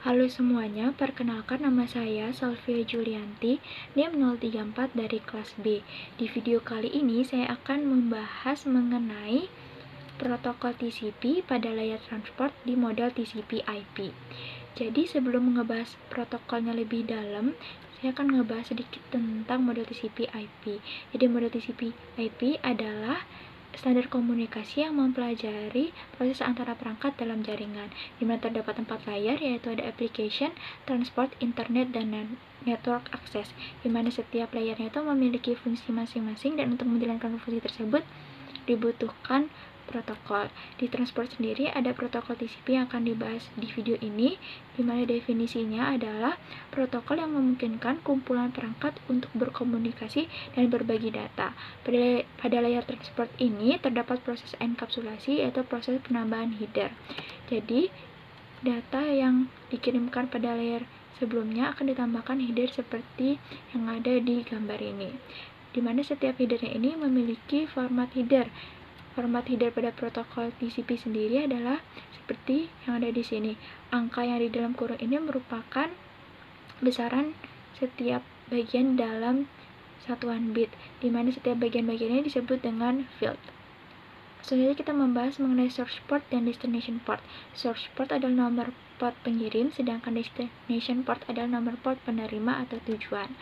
Halo semuanya, perkenalkan nama saya Salvia Julianti, NIM 034 dari kelas B. Di video kali ini saya akan membahas mengenai protokol TCP pada layar transport di model TCP IP. Jadi sebelum ngebahas protokolnya lebih dalam, saya akan ngebahas sedikit tentang model TCP IP. Jadi model TCP IP adalah standar komunikasi yang mempelajari proses antara perangkat dalam jaringan, di mana terdapat 4 layar, yaitu ada application, transport, internet, dan network access, di mana setiap layarnya itu memiliki fungsi masing-masing, dan untuk menjalankan fungsi tersebut dibutuhkan protokol. Di transport sendiri ada protokol TCP yang akan dibahas di video ini, di mana definisinya adalah protokol yang memungkinkan kumpulan perangkat untuk berkomunikasi dan berbagi data. Pada layar transport ini terdapat proses enkapsulasi, yaitu proses penambahan header. Jadi, data yang dikirimkan pada layar sebelumnya akan ditambahkan header seperti yang ada di gambar ini, di mana setiap headernya ini memiliki format header. Format header pada protokol TCP sendiri adalah seperti yang ada di sini. Angka yang di dalam kurung ini merupakan besaran setiap bagian dalam satuan bit, di mana setiap bagian-bagiannya disebut dengan field. Selanjutnya kita membahas mengenai source port dan destination port. Source port adalah nomor port pengirim, sedangkan destination port adalah nomor port penerima atau tujuan.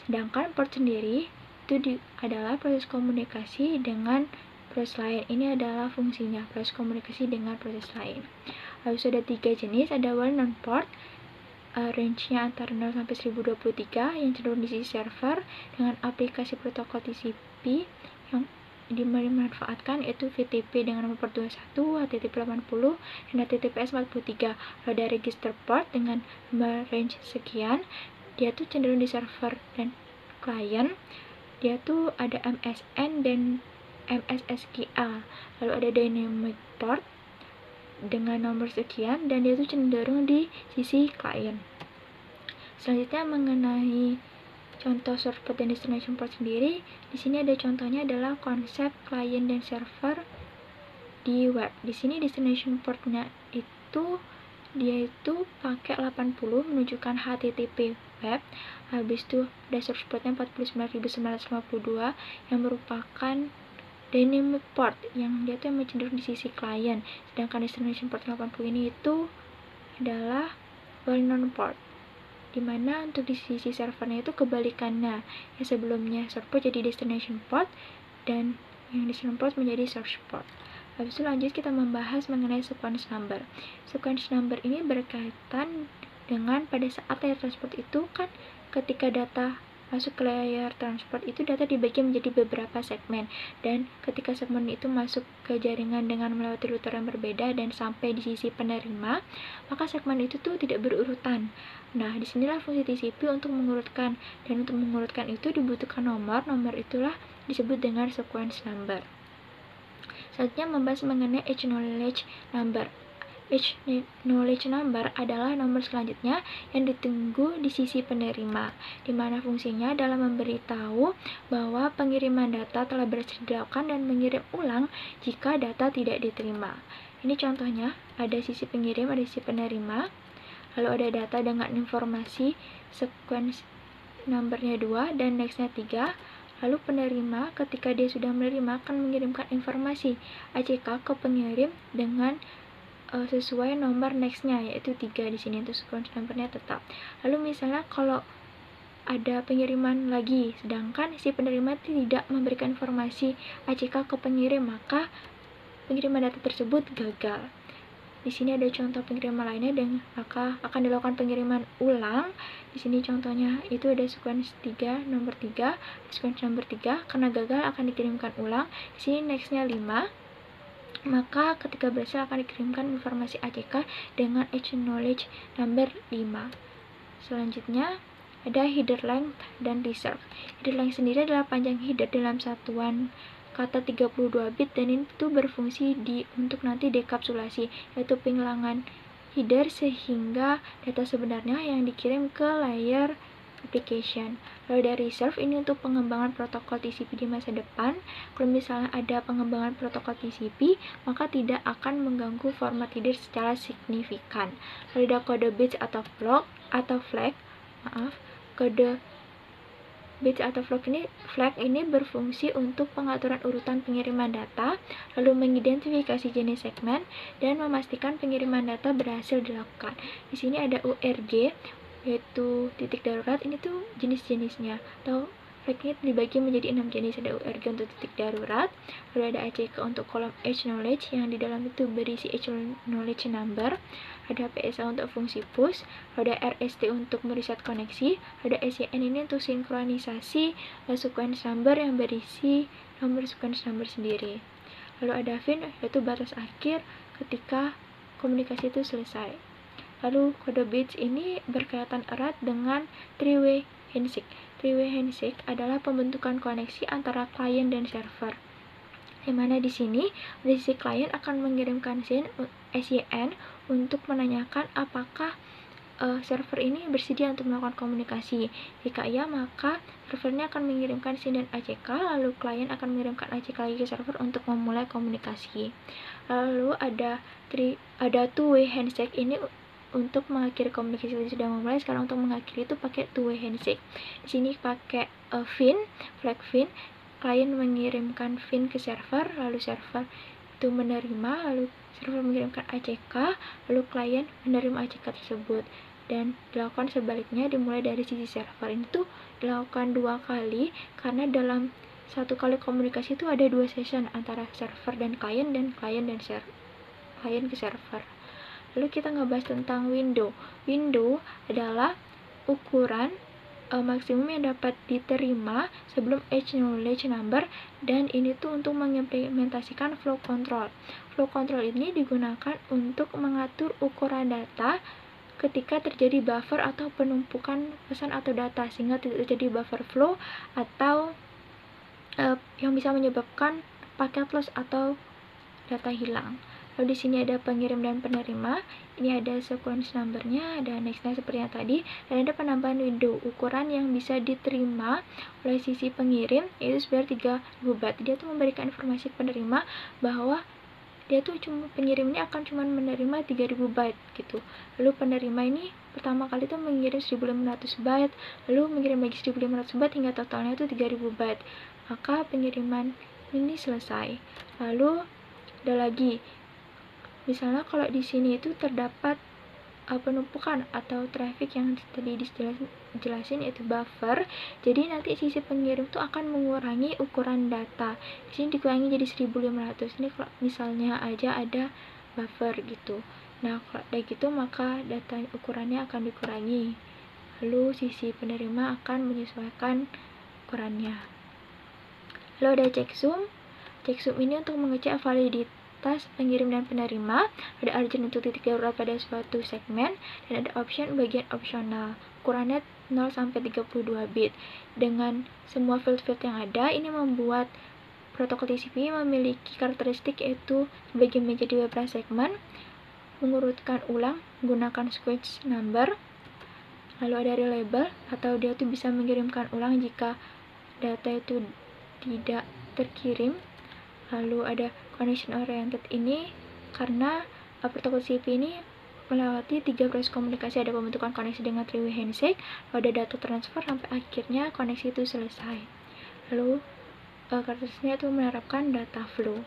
Sedangkan port sendiri itu adalah proses komunikasi dengan proses lain. Ini adalah fungsinya, proses komunikasi dengan proses lain. Lalu ada 3 jenis, ada well-known port, range-nya antara 0 sampai 1023 yang cenderung di sisi server dengan aplikasi protokol TCP yang dimanfaatkan, yaitu VTP dengan nomor port 21, HTTP 80, dan HTTPS 43. Lalu ada register port dengan nomor range sekian, dia tuh cenderung di server dan klien. Dia tuh ada MSN dan MSSQL. Lalu ada dynamic port dengan nomor sekian, dan dia tuh cenderung di sisi klien. Selanjutnya mengenai contoh source port dan destination port sendiri, di sini ada contohnya adalah konsep klien dan server di web. Di sini destination portnya itu dia itu pakai 80 menunjukkan HTTP web. Habis itu ada source portnya 49952 yang merupakan dynamic port yang dia tuh cenderung di sisi klien, sedangkan destination port 80 ini itu adalah well-known port, dimana untuk di sisi servernya itu kebalikannya, yang sebelumnya source port jadi destination port dan yang destination port menjadi source port. Habis itu lanjut kita membahas mengenai sequence number. Sequence number ini berkaitan dengan pada saat layar transport itu kan ketika data masuk ke layar transport itu data dibagi menjadi beberapa segmen, dan ketika segmen itu masuk ke jaringan dengan melewati router yang berbeda dan sampai di sisi penerima, maka segmen itu tuh tidak berurutan. Nah, disinilah fungsi TCP untuk mengurutkan, dan untuk mengurutkan itu dibutuhkan nomor itulah disebut dengan sequence number. Selanjutnya membahas mengenai acknowledge number. Acknowledge number adalah nomor selanjutnya yang ditunggu di sisi penerima, di mana fungsinya adalah memberitahu bahwa pengiriman data telah berhasil dilakukan dan mengirim ulang jika data tidak diterima. Ini contohnya, ada sisi pengirim, ada sisi penerima, lalu ada data dengan informasi sequence numbernya 2 dan nextnya 3. Lalu penerima ketika dia sudah menerima akan mengirimkan informasi ACK ke pengirim dengan sesuai nomor nextnya, yaitu 3 di sini untuk sequence numbernya tetap. Lalu misalnya kalau ada pengiriman lagi, sedangkan si penerima tidak memberikan informasi ACK ke pengirim, maka pengiriman data tersebut gagal. Di sini ada contoh pengiriman lainnya, dan maka akan dilakukan pengiriman ulang. Di sini contohnya itu ada sequence 3 nomor 3, sequence nomor 3 karena gagal akan dikirimkan ulang. Di sini nextnya 5. Maka ketika berhasil akan dikirimkan informasi ACK dengan acknowledge number 5. Selanjutnya ada header length dan reserve. Header length sendiri adalah panjang header dalam satuan kata 32 bit, dan itu berfungsi untuk nanti dekapsulasi, yaitu penghilangan header sehingga data sebenarnya yang dikirim ke layar application. Lalu dari reserve ini untuk pengembangan protokol TCP di masa depan. Kalau misalnya ada pengembangan protokol TCP, maka tidak akan mengganggu format header secara signifikan. Lalu ada kode bits atau flag, kode bits atau flag ini berfungsi untuk pengaturan urutan pengiriman data, lalu mengidentifikasi jenis segmen, dan memastikan pengiriman data berhasil dilakukan. Di sini ada URG, yaitu titik darurat. Ini tuh jenis-jenisnya, atau flag ini dibagi menjadi 6 jenis. Ada URG untuk titik darurat, lalu ada ACK untuk kolom edge knowledge yang di dalam itu berisi edge knowledge number, ada PSA untuk fungsi push, ada RST untuk mereset koneksi, ada SYN ini untuk sinkronisasi sequence number yang berisi nomor sequence number sendiri. Lalu ada fin, yaitu batas akhir ketika komunikasi itu selesai. Lalu kode bits ini berkaitan erat dengan three-way handshake. Three-way handshake adalah pembentukan koneksi antara klien dan server, yang mana di sini dari sisi klien akan mengirimkan SYN untuk menanyakan apakah server ini bersedia untuk melakukan komunikasi. Jika iya, maka servernya akan mengirimkan SYN dan ACK, lalu klien akan mengirimkan ACK lagi ke server untuk memulai komunikasi. Lalu ada two-way handshake ini untuk mengakhiri komunikasi yang sudah memulai. Sekarang untuk mengakhiri itu pakai two-way handshake. Di sini pakai flag fin. Klien mengirimkan fin ke server, lalu server itu menerima, lalu server mengirimkan ACK, lalu klien menerima ACK tersebut. Dan dilakukan sebaliknya, dimulai dari sisi server. Ini tuh dilakukan 2 kali karena dalam satu kali komunikasi itu ada 2 session antara server dan klien klien ke server. Lalu kita ngebahas tentang window. Window adalah ukuran maksimum yang dapat diterima sebelum edge knowledge number, dan ini tuh untuk mengimplementasikan flow control. Flow control ini digunakan untuk mengatur ukuran data ketika terjadi buffer atau penumpukan pesan atau data, sehingga tidak terjadi buffer flow atau yang bisa menyebabkan paket loss atau data hilang. Lalu di sini ada pengirim dan penerima. Ini ada sequence numbernya, ada nextnya seperti yang tadi, dan ada penambahan window ukuran yang bisa diterima oleh sisi pengirim, yaitu sebenarnya 3000 byte. Dia tuh memberikan informasi ke penerima bahwa dia tuh pengirim ini akan cuma menerima 3000 byte gitu. Lalu penerima ini pertama kali tuh mengirim 1500 byte, lalu mengirim lagi 1500 byte hingga totalnya tuh 3000 byte. Maka pengiriman ini selesai. Lalu ada lagi, misalnya kalau di sini itu terdapat penumpukan atau traffic yang tadi dijelasin, yaitu buffer. Jadi nanti sisi pengirim tuh akan mengurangi ukuran data. Di sini dikurangi jadi 1500. Ini kalau misalnya aja ada buffer gitu. Nah, kalau kayak gitu maka data ukurannya akan dikurangi. Lalu sisi penerima akan menyesuaikan ukurannya. Lalu ada checksum. Checksum ini untuk mengecek validitas pengirim dan penerima. Ada urgent untuk titik darurat pada suatu segmen, dan ada option bagian opsional. Ukurannya 0 sampai 32 bit. Dengan semua field-field yang ada, ini membuat protokol TCP memiliki karakteristik yaitu sebagai menjadi beberapa segmen, mengurutkan ulang menggunakan sequence number, lalu ada reliable atau dia tuh bisa mengirimkan ulang jika data itu tidak terkirim. Lalu ada connection oriented ini karena protokol TCP ini melewati 3 proses komunikasi. Ada pembentukan koneksi dengan three-way handshake, lalu ada data transfer sampai akhirnya koneksi itu selesai. Lalu karakteristiknya itu menerapkan data flow.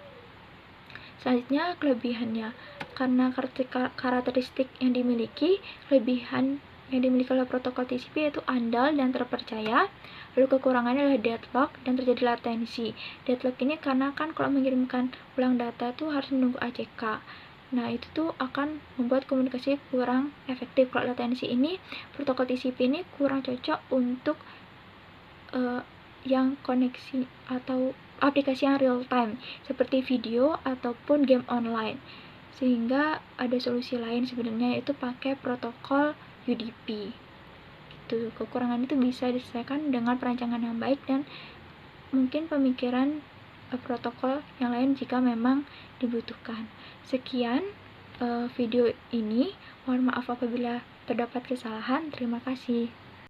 Selanjutnya kelebihannya, karena karakteristik yang dimiliki, kelebihan yang dimiliki oleh protokol TCP yaitu andal dan terpercaya. Lalu kekurangannya adalah deadlock dan terjadi latensi. Deadlock ini karena kan kalau mengirimkan ulang data itu harus menunggu ACK. Nah, itu tuh akan membuat komunikasi kurang efektif. Kalau latensi ini, protokol TCP ini kurang cocok untuk yang koneksi atau aplikasi yang real time seperti video ataupun game online. Sehingga ada solusi lain sebenarnya, yaitu pakai protokol UDP. Gitu. Kekurangan itu bisa diselesaikan dengan perancangan yang baik dan mungkin pemikiran protokol yang lain jika memang dibutuhkan. Sekian video ini. Mohon maaf apabila terdapat kesalahan. Terima kasih.